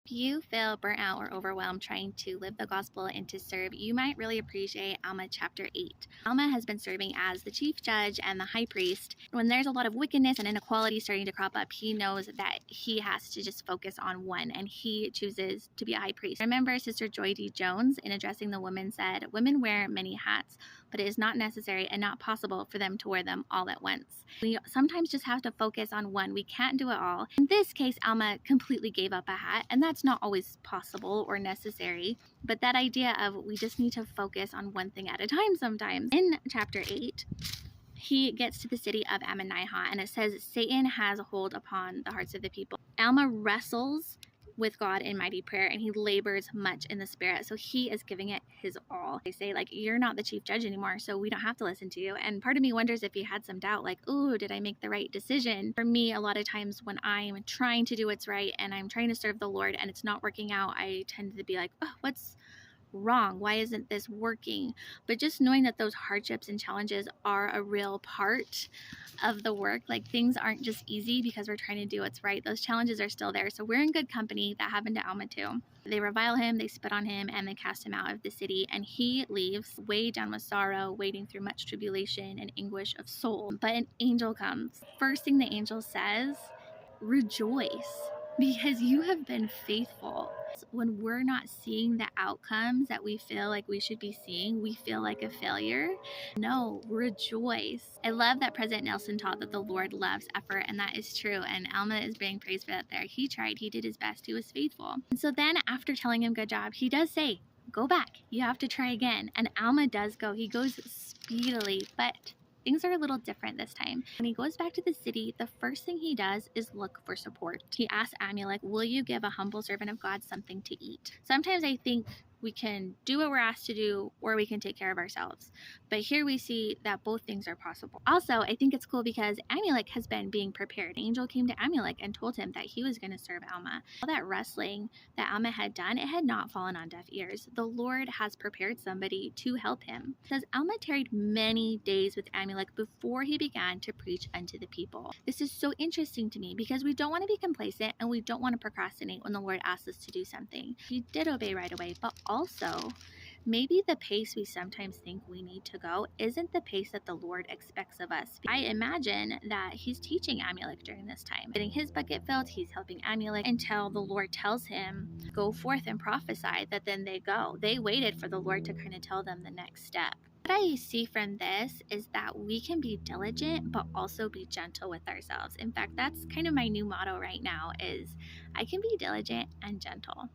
If you feel burnt out or overwhelmed trying to live the gospel and to serve, you might really appreciate Alma chapter 8. Alma has been serving as the chief judge and the high priest. When there's a lot of wickedness and inequality starting to crop up, he knows that he has to just focus on one, and he chooses to be a high priest. Remember, Sister Joy D. Jones, in addressing the women, said, "Women wear many hats, but it is not necessary and not possible for them to wear them all at once." We sometimes just have to focus on one. We can't do it all. In this case, Alma completely gave up a hat, and that's not always possible or necessary. But that idea of we just need to focus on one thing at a time sometimes. In chapter 8, he gets to the city of Ammonihah, and it says Satan has a hold upon the hearts of the people. Alma wrestles with God in mighty prayer, and he labors much in the spirit, so he is giving it his all. They say, like, you're not the chief judge anymore, so we don't have to listen to you. And part of me wonders if he had some doubt, like, oh, did I make the right decision? For me, a lot of times when I'm trying to do what's right and I'm trying to serve the Lord and it's not working out, I tend to be like, oh, what's wrong? Why isn't this working? But just knowing that those hardships and challenges are a real part of the work, like things aren't just easy because we're trying to do what's right. Those challenges are still there. So we're in good company. That happened to Alma too. They revile him, they spit on him, and they cast him out of the city, and he leaves weighed down with sorrow, wading through much tribulation and anguish of soul. But an angel comes. First thing the angel says, rejoice, because you have been faithful. When we're not seeing the outcomes that we feel like we should be seeing, we feel like a failure. No, rejoice. I love that President Nelson taught that the Lord loves effort, and that is true. And Alma is being praised for that there. He tried, he did his best, he was faithful. And so then after telling him good job, he does say, go back, you have to try again. And Alma does go. He goes speedily, but things are a little different this time. When he goes back to the city, the first thing he does is look for support. He asks Amulek, will you give a humble servant of God something to eat? Sometimes I think we can do what we're asked to do, or we can take care of ourselves. But here we see that both things are possible. Also, I think it's cool because Amulek has been being prepared. An angel came to Amulek and told him that he was going to serve Alma. All that wrestling that Alma had done, it had not fallen on deaf ears. The Lord has prepared somebody to help him. It says Alma tarried many days with Amulek before he began to preach unto the people. This is so interesting to me because we don't want to be complacent and we don't want to procrastinate when the Lord asks us to do something. He did obey right away, but also maybe the pace we sometimes think we need to go isn't the pace that the Lord expects of us. I imagine that he's teaching Amulek during this time. Getting his bucket filled, he's helping Amulek until the Lord tells him, go forth and prophesy, that then they go. They waited for the Lord to kind of tell them the next step. What I see from this is that we can be diligent, but also be gentle with ourselves. In fact, that's kind of my new motto right now is I can be diligent and gentle.